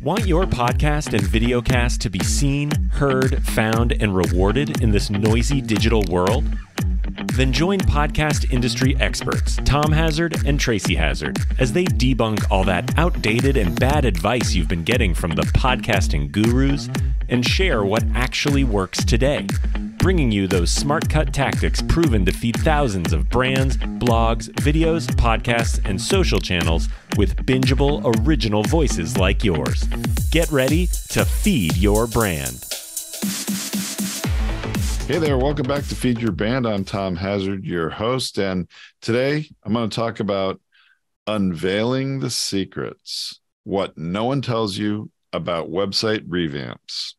Want your podcast and videocast to be seen, heard, found, and rewarded in this noisy digital world? Then join podcast industry experts Tom Hazard and Tracy Hazard as they debunk all that outdated and bad advice you've been getting from the podcasting gurus and share what actually works today, bringing you those smart cut tactics proven to feed thousands of brands, blogs, videos, podcasts, and social channels with bingeable, original voices like yours. Get ready to feed your brand. Hey there, welcome back to Feed Your Brand. I'm Tom Hazard, your host, and today I'm going to talk about unveiling the secrets, what no one tells you about website revamps.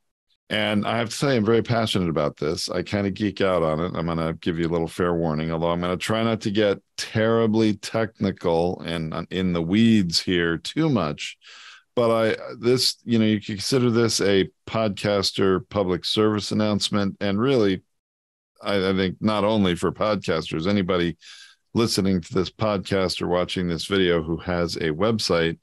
And I have to say, I'm very passionate about this. I kind of geek out on it. I'm going to give you a little fair warning, although I'm going to try not to get terribly technical and in the weeds here too much. But you can consider this a podcaster public service announcement. And really, I think not only for podcasters, anybody listening to this podcast or watching this video who has a website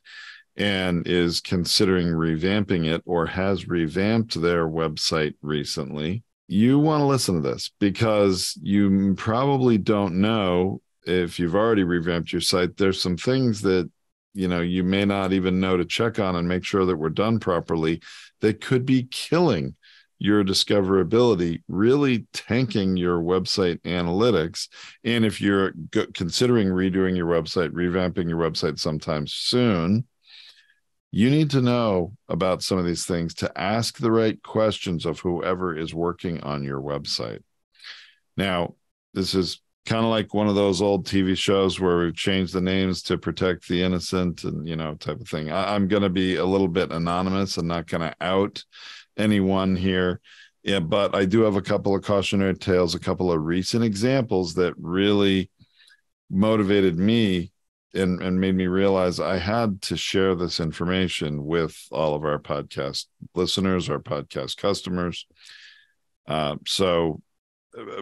and is considering revamping it or has revamped their website recently, you want to listen to this because you probably don't know if you've already revamped your site. There's some things that you may not even know to check on and make sure that we're done properly that could be killing your discoverability, really tanking your website analytics. And if you're considering redoing your website, revamping your website sometime soon, you need to know about some of these things to ask the right questions of whoever is working on your website. Now, this is kind of like one of those old TV shows where we've changed the names to protect the innocent and, type of thing. I'm going to be a little bit anonymous and not going to out anyone here. Yeah, but I do have a couple of cautionary tales, a couple of recent examples that really motivated me and made me realize I had to share this information with all of our podcast listeners, our podcast customers.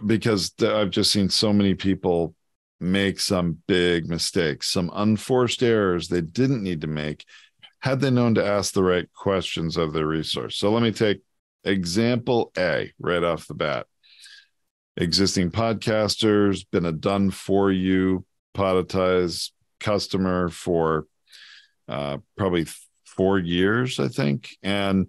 Because I've just seen so many people make some big mistakes, some unforced errors they didn't need to make had they known to ask the right questions of their resource. So let me take example A right off the bat. Existing podcasters, been a done-for-you Podetize customer for probably 4 years, I think. And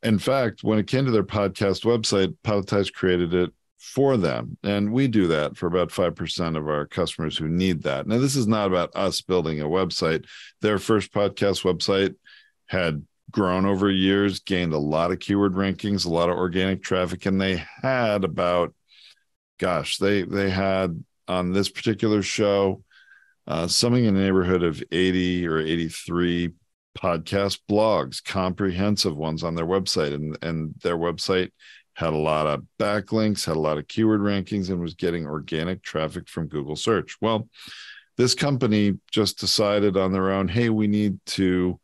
in fact, when it came to their podcast website, Podetize created it for them. And we do that for about 5% of our customers who need that. Now, this is not about us building a website. Their first podcast website had grown over years, gained a lot of keyword rankings, a lot of organic traffic, and they had about, they had on this particular show, something in the neighborhood of 80 or 83 podcast blogs, comprehensive ones on their website. And their website had a lot of backlinks, had a lot of keyword rankings, and was getting organic traffic from Google search. Well, this company just decided on their own, hey, we need to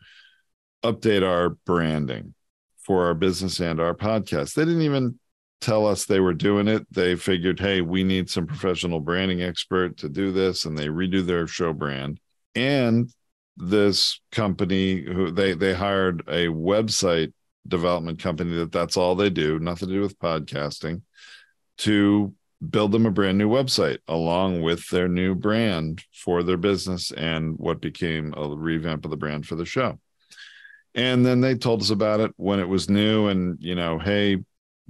update our branding for our business and our podcast. They didn't even tell us they were doing it. They figured, hey, we need some professional branding expert to do this, and they redo their show brand. And this company, who they hired a website development company that's all they do, nothing to do with podcasting, to build them a brand new website along with their new brand for their business and what became a revamp of the brand for the show. And then they told us about it when it was new, and hey,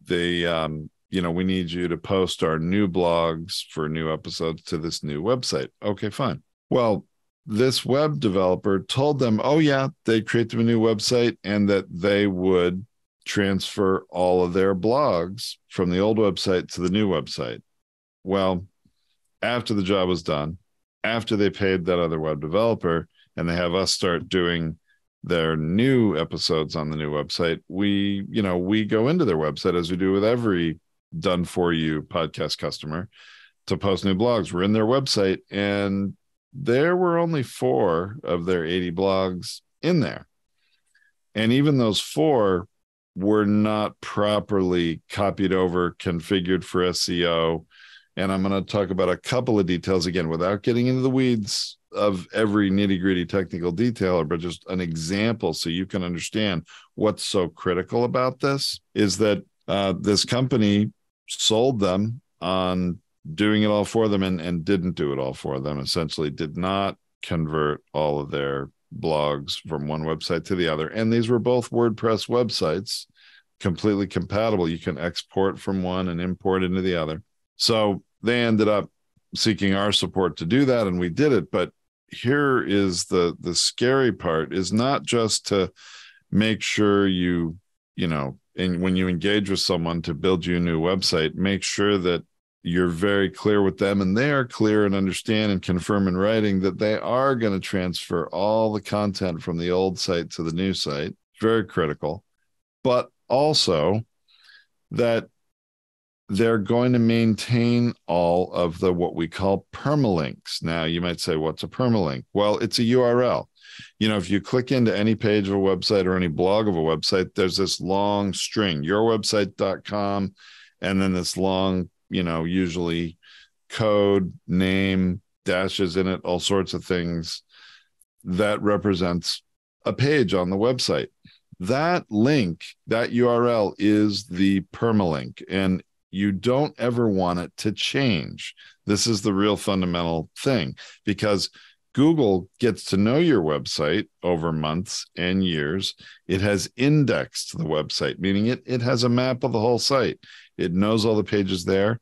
we need you to post our new blogs for new episodes to this new website. Okay, fine. Well, this web developer told them, oh yeah, they'd create them a new website and that they would transfer all of their blogs from the old website to the new website. Well, after the job was done, after they paid that other web developer and they have us start doing their new episodes on the new website, we go into their website as we do with every done for you podcast customer to post new blogs. We're in their website and there were only 4 of their 80 blogs in there. And even those 4 were not properly copied over, configured for SEO. And I'm going to talk about a couple of details again, without getting into the weeds of every nitty-gritty technical detailer, but just an example so you can understand what's so critical about this, is that this company sold them on doing it all for them and didn't do it all for them. Essentially did not convert all of their blogs from one website to the other. And these were both WordPress websites, completely compatible. You can export from one and import into the other. So they ended up seeking our support to do that, and we did it. But here is the scary part, is not just to make sure you know, and when you engage with someone to build you a new website, make sure that you're very clear with them and they are clear and understand and confirm in writing that they are going to transfer all the content from the old site to the new site. Very critical. But also that they're going to maintain all of the what we call permalinks. Now, you might say, what's a permalink? Well, it's a URL. You know, if you click into any page of a website or any blog of a website, there's this long string, yourwebsite.com, and then this long, you know, usually code, name, dashes in it, all sorts of things that represents a page on the website. That link, that URL is the permalink, and you don't ever want it to change. This is the real fundamental thing, because Google gets to know your website over months and years. It has indexed the website, meaning it has a map of the whole site. It knows all the pages there.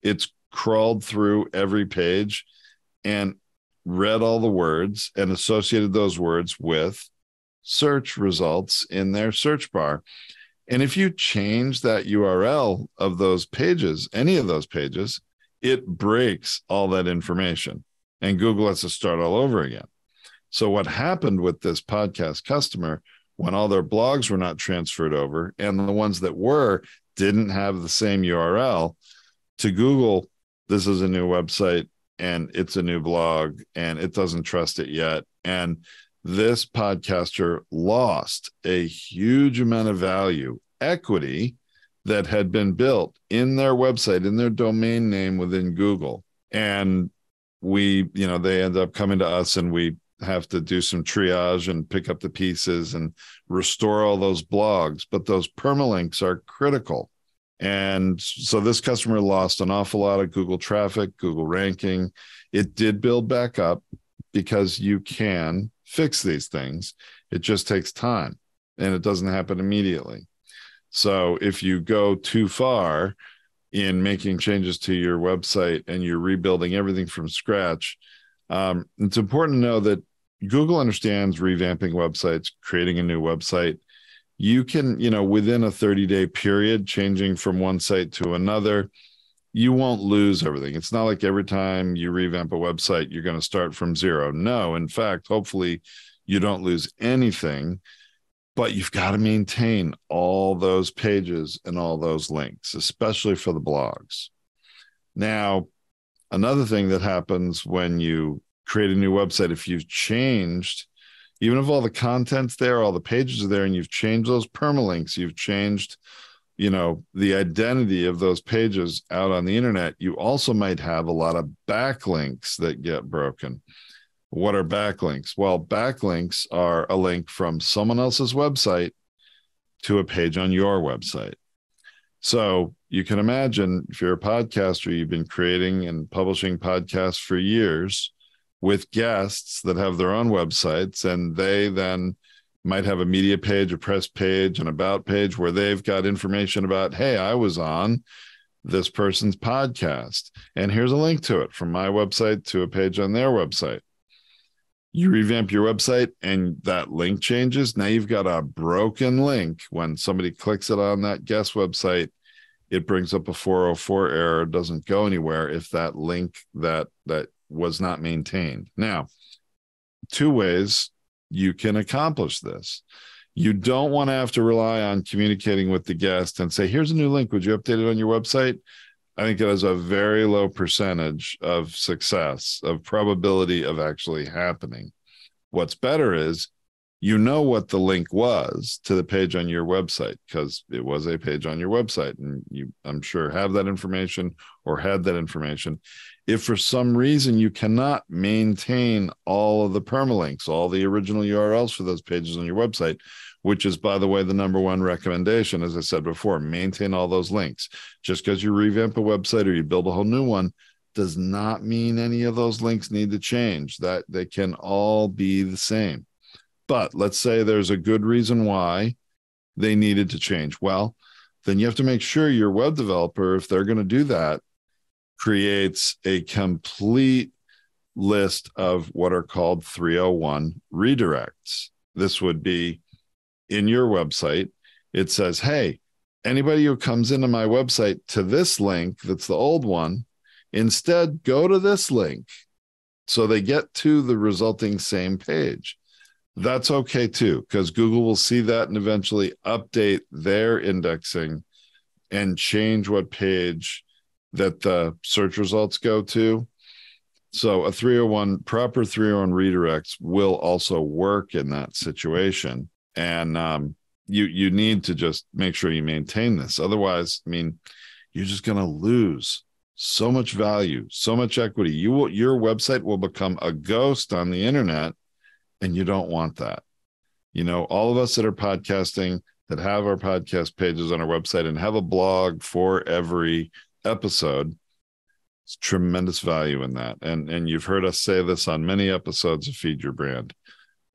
It's crawled through every page and read all the words and associated those words with search results in their search bar. And if you change that URL of those pages, any of those pages, it breaks all that information and Google has to start all over again. So what happened with this podcast customer, when all their blogs were not transferred over and the ones that were didn't have the same URL, to Google, this is a new website and it's a new blog and it doesn't trust it yet. And this podcaster lost a huge amount of value, equity that had been built in their website, in their domain name within Google. And they end up coming to us and we have to do some triage and pick up the pieces and restore all those blogs. But those permalinks are critical. And so this customer lost an awful lot of Google traffic, Google ranking. It did build back up because you can fix these things. It just takes time and it doesn't happen immediately. So if you go too far in making changes to your website and you're rebuilding everything from scratch, it's important to know that Google understands revamping websites, creating a new website. You can, within a 30-day period, changing from one site to another, you won't lose everything. It's not like every time you revamp a website, you're going to start from zero. No, in fact, hopefully you don't lose anything, but you've got to maintain all those pages and all those links, especially for the blogs. Now, another thing that happens when you create a new website, if you've changed, even if all the content's there, all the pages are there, and you've changed those permalinks, you've changed, the identity of those pages out on the internet, you also might have a lot of backlinks that get broken. What are backlinks? Well, backlinks are a link from someone else's website to a page on your website. So you can imagine, if you're a podcaster, you've been creating and publishing podcasts for years with guests that have their own websites, and they then might have a media page, a press page, an about page where they've got information about, hey, I was on this person's podcast, and here's a link to it from my website to a page on their website. You revamp your website and that link changes. Now you've got a broken link. When somebody clicks it on that guest website, it brings up a 404 error, doesn't go anywhere if that link that was not maintained. Now, two ways you can accomplish this. You don't want to have to rely on communicating with the guest and say, here's a new link. Would you update it on your website? I think it has a very low percentage of success, of probability of actually happening. What's better is you know what the link was to the page on your website because it was a page on your website, and you, I'm sure, have that information or had that information. If for some reason you cannot maintain all of the permalinks, all the original URLs for those pages on your website, which is, by the way, the number one recommendation, as I said before, maintain all those links. Just because you revamp a website or you build a whole new one does not mean any of those links need to change. That they can all be the same. But let's say there's a good reason why they needed to change. Well, then you have to make sure your web developer, if they're going to do that, creates a complete list of what are called 301 redirects. This would be in your website. It says, hey, anybody who comes into my website to this link, that's the old one, instead go to this link. So they get to the resulting same page. That's okay too, because Google will see that and eventually update their indexing and change what page that the search results go to. So a 301, proper 301 redirects will also work in that situation. And you need to just make sure you maintain this. Otherwise, I mean, you're just going to lose so much value, so much equity. Your website will become a ghost on the internet, and you don't want that. You know, all of us that are podcasting, that have our podcast pages on our website and have a blog for every episode, it's tremendous value in that. And you've heard us say this on many episodes of Feed Your Brand.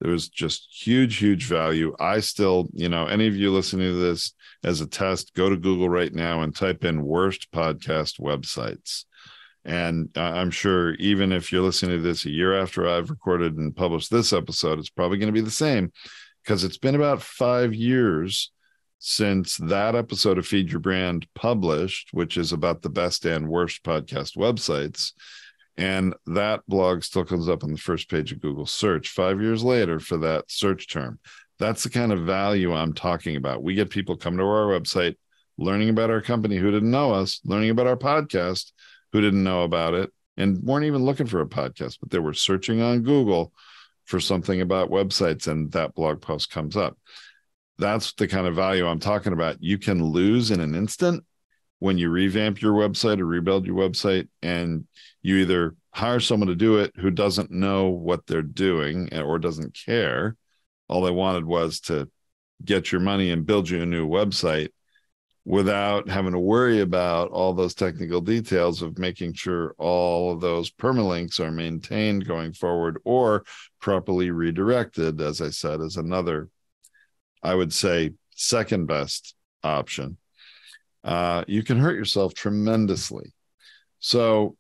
There's just huge value. I still, you know, any of you listening to this as a test, go to Google right now and type in worst podcast websites. And I'm sure even if you're listening to this a year after I've recorded and published this episode, it's probably going to be the same, because it's been about 5 years since that episode of Feed Your Brand published, which is about the best and worst podcast websites. And that blog still comes up on the first page of Google search 5 years later for that search term. That's the kind of value I'm talking about. We get people come to our website, learning about our company who didn't know us, learning about our podcast who didn't know about it, and weren't even looking for a podcast, but they were searching on Google for something about websites, and that blog post comes up. That's the kind of value I'm talking about. You can lose in an instant when you revamp your website or rebuild your website, and you either hire someone to do it who doesn't know what they're doing or doesn't care. All they wanted was to get your money and build you a new website without having to worry about all those technical details of making sure all of those permalinks are maintained going forward or properly redirected, as I said, is another, I would say, second best option. You can hurt yourself tremendously. So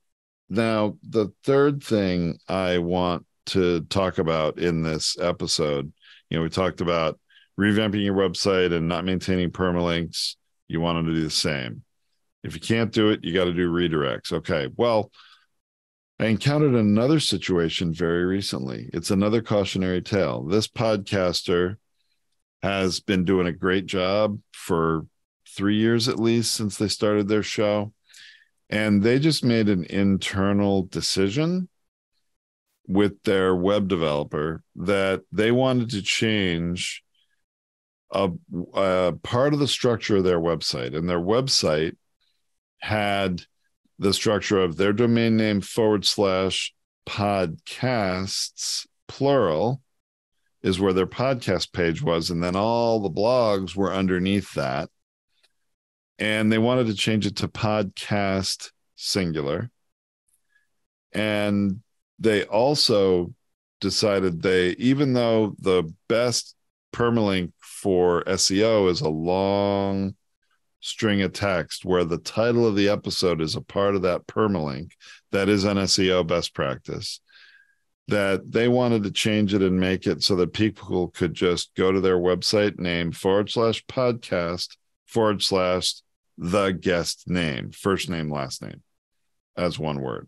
now the third thing I want to talk about in this episode, you know, we talked about revamping your website and not maintaining permalinks. You want them to do the same. If you can't do it, you got to do redirects. Okay. Well, I encountered another situation very recently. It's another cautionary tale. This podcaster has been doing a great job for 3 years at least since they started their show. And they just made an internal decision with their web developer that they wanted to change a part of the structure of their website. And their website had the structure of their domain name /podcasts, plural, is where their podcast page was. And then all the blogs were underneath that. And they wanted to change it to podcast singular. And they also decided even though the best permalink for SEO is a long string of text where the title of the episode is a part of that permalink, that is an SEO best practice, that they wanted to change it and make it so that people could just go to their website name /podcast/ the guest name, first name, last name, as one word,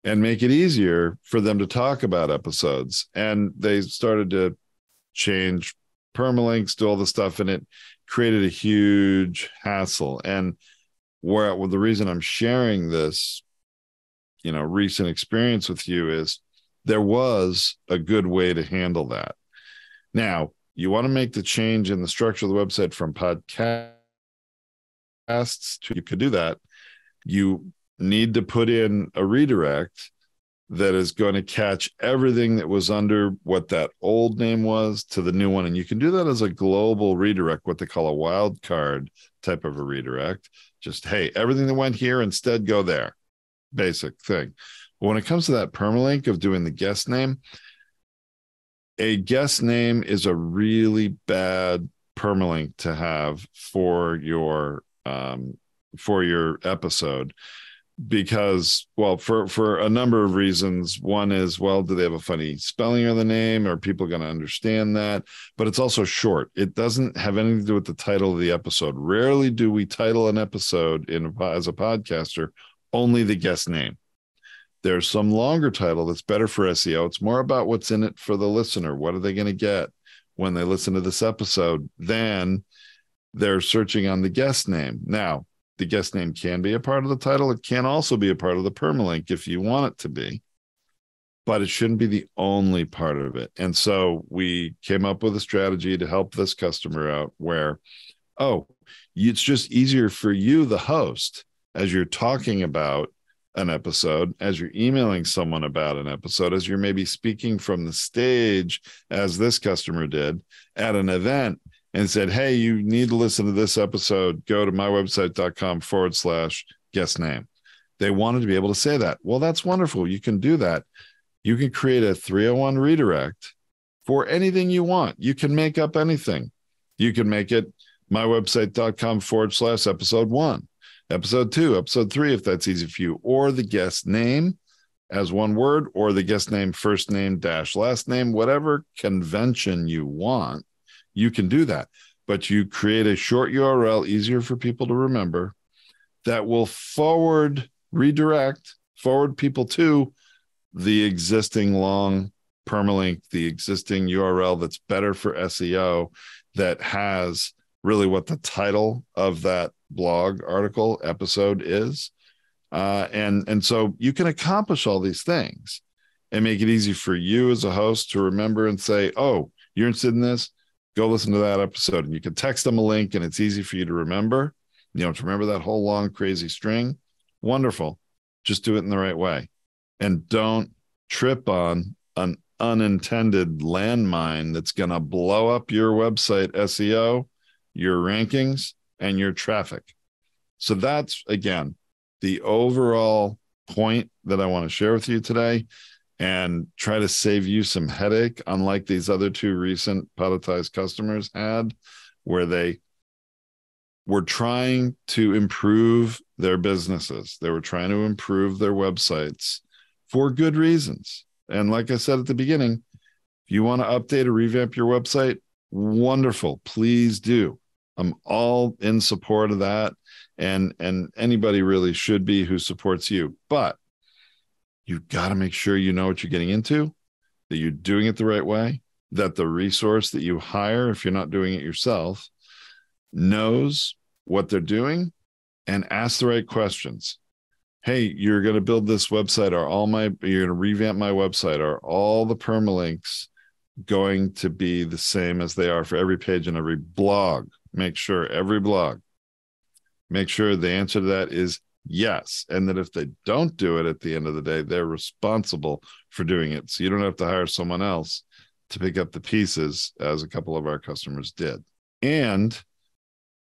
and make it easier for them to talk about episodes. And they started to change permalinks, do all the stuff, and it created a huge hassle. And the reason I'm sharing this, you know, recent experience with you is there was a good way to handle that. Now, you want to make the change in the structure of the website from podcasts to, you could do that. You need to put in a redirect that is going to catch everything that was under what that old name was to the new one. And you can do that as a global redirect, what they call a wildcard type of a redirect. Just, hey, everything that went here instead go there. Basic thing. But when it comes to that permalink of doing the guest name, a guest name is a really bad permalink to have for your episode, because, well, for a number of reasons. One is, well, do they have a funny spelling of the name? Are people going to understand that? But it's also short. It doesn't have anything to do with the title of the episode. Rarely do we title an episode as a podcaster only the guest name. There's some longer title that's better for SEO. It's more about what's in it for the listener. What are they going to get when they listen to this episode? Then they're searching on the guest name. Now, the guest name can be a part of the title. It can also be a part of the permalink if you want it to be, but it shouldn't be the only part of it. And so we came up with a strategy to help this customer out where, it's just easier for you, the host, as you're talking about an episode, as you're emailing someone about an episode, as you're maybe speaking from the stage, as this customer did at an event, and said, hey, you need to listen to this episode, go to mywebsite.com/guest name. They wanted to be able to say that. Well, that's wonderful. You can do that. You can create a 301 redirect for anything you want. You can make up anything. You can make it mywebsite.com/episode 1, episode 2, episode 3, if that's easy for you, or the guest name as one word, or the guest name, first name dash last name, whatever convention you want. You can do that, but you create a short URL, easier for people to remember, that will forward people to the existing long permalink, the existing URL that's better for SEO, that has really what the title of that blog article episode is. And so you can accomplish all these things and make it easy for you as a host to remember and say, oh, you're interested in this? Go listen to that episode. And you can text them a link and it's easy for you to remember, to remember that whole long, crazy string. Wonderful. Just do it in the right way. And don't trip on an unintended landmine that's going to blow up your website SEO, your rankings, and your traffic. So that's, again, the overall point that I want to share with you today, and try to save you some headache, unlike these other two recent Podetize customers had, where they were trying to improve their businesses. They were trying to improve their websites for good reasons. And like I said at the beginning, if you want to update or revamp your website, wonderful, please do. I'm all in support of that. And anybody really should be who supports you. But you've got to make sure you know what you're getting into, that you're doing it the right way, that the resource that you hire, if you're not doing it yourself, knows what they're doing, and ask the right questions. Hey, you're going to build this website. You're going to revamp my website. Are all the permalinks going to be the same as they are for every page and every blog? Make sure the answer to that is yes. And that if they don't do it at the end of the day, they're responsible for doing it. So you don't have to hire someone else to pick up the pieces, as a couple of our customers did. And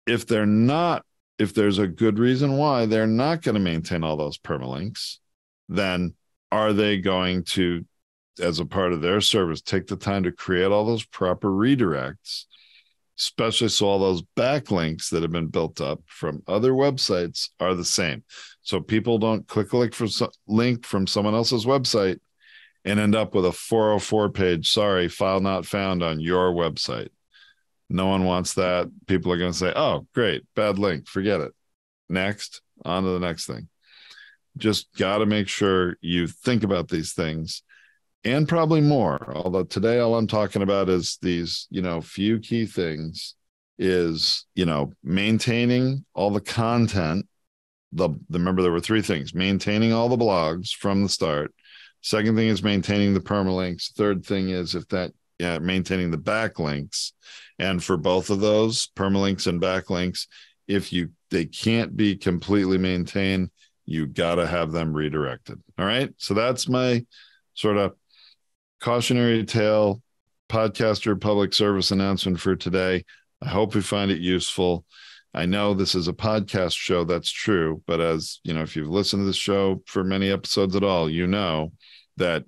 if there's a good reason why they're not going to maintain all those permalinks, then are they going to, as a part of their service, take the time to create all those proper redirects, especially so all those backlinks that have been built up from other websites are the same. So people don't click a link from someone else's website and end up with a 404 page, sorry, file not found on your website. No one wants that. People are going to say, oh, great, bad link, forget it. Next, on to the next thing. Just got to make sure you think about these things, and probably more. Although today, all I'm talking about is these, few key things is, maintaining all the content. Remember, there were three things: maintaining all the blogs from the start. Second thing is maintaining the permalinks. Third thing is, if that maintaining the backlinks. And for both of those, permalinks and backlinks, they can't be completely maintained, you got to have them redirected. All right. So that's my sort of cautionary tale podcaster public service announcement for today. I hope you find it useful. I know this is a podcast show, that's true, but as you know, if you've listened to this show for many episodes at all, you know that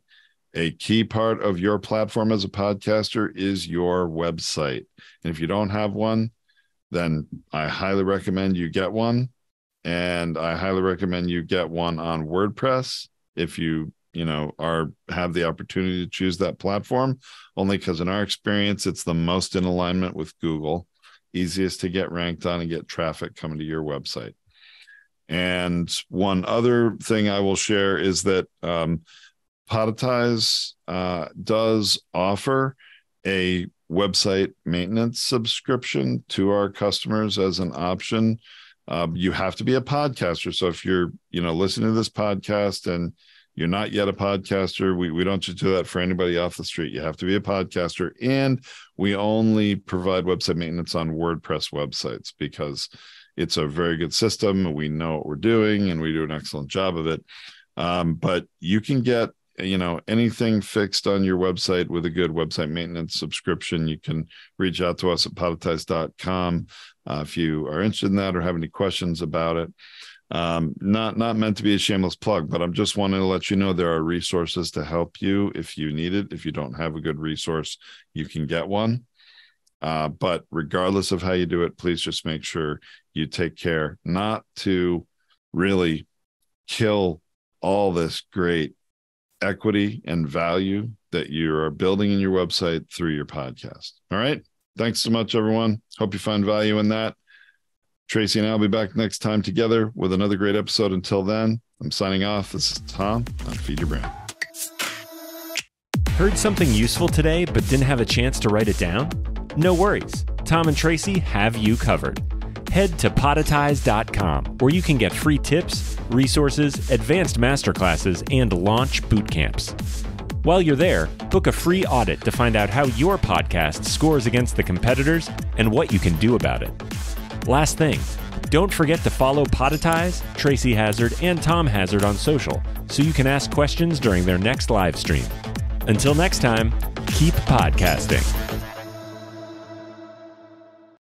a key part of your platform as a podcaster is your website. And if you don't have one, then I highly recommend you get one. And I highly recommend you get one on WordPress if you have the opportunity to choose that platform, only because in our experience, it's the most in alignment with Google, easiest to get ranked on and get traffic coming to your website. And one other thing I will share is that Podetize does offer a website maintenance subscription to our customers as an option. You have to be a podcaster. So if you're, listening to this podcast and you're not yet a podcaster, we don't just do that for anybody off the street. You have to be a podcaster. And we only provide website maintenance on WordPress websites because it's a very good system. We know what we're doing and we do an excellent job of it. But you can get, anything fixed on your website with a good website maintenance subscription. You can reach out to us at podetize.com if you are interested in that or have any questions about it. Not meant to be a shameless plug, but I'm just wanting to let you know there are resources to help you if you need it. If you don't have a good resource, you can get one. But regardless of how you do it, please just make sure you take care not to really kill all this great equity and value that you are building in your website through your podcast. All right. Thanks so much, everyone. Hope you find value in that. Tracy and I will be back next time together with another great episode. Until then, I'm signing off. This is Tom on Feed Your Brand. Heard something useful today but didn't have a chance to write it down? No worries. Tom and Tracy have you covered. Head to podetize.com where you can get free tips, resources, advanced masterclasses, and launch bootcamps. While you're there, book a free audit to find out how your podcast scores against the competitors and what you can do about it. Last thing, don't forget to follow Podetize, Tracy Hazard, and Tom Hazard on social so you can ask questions during their next live stream. Until next time, keep podcasting.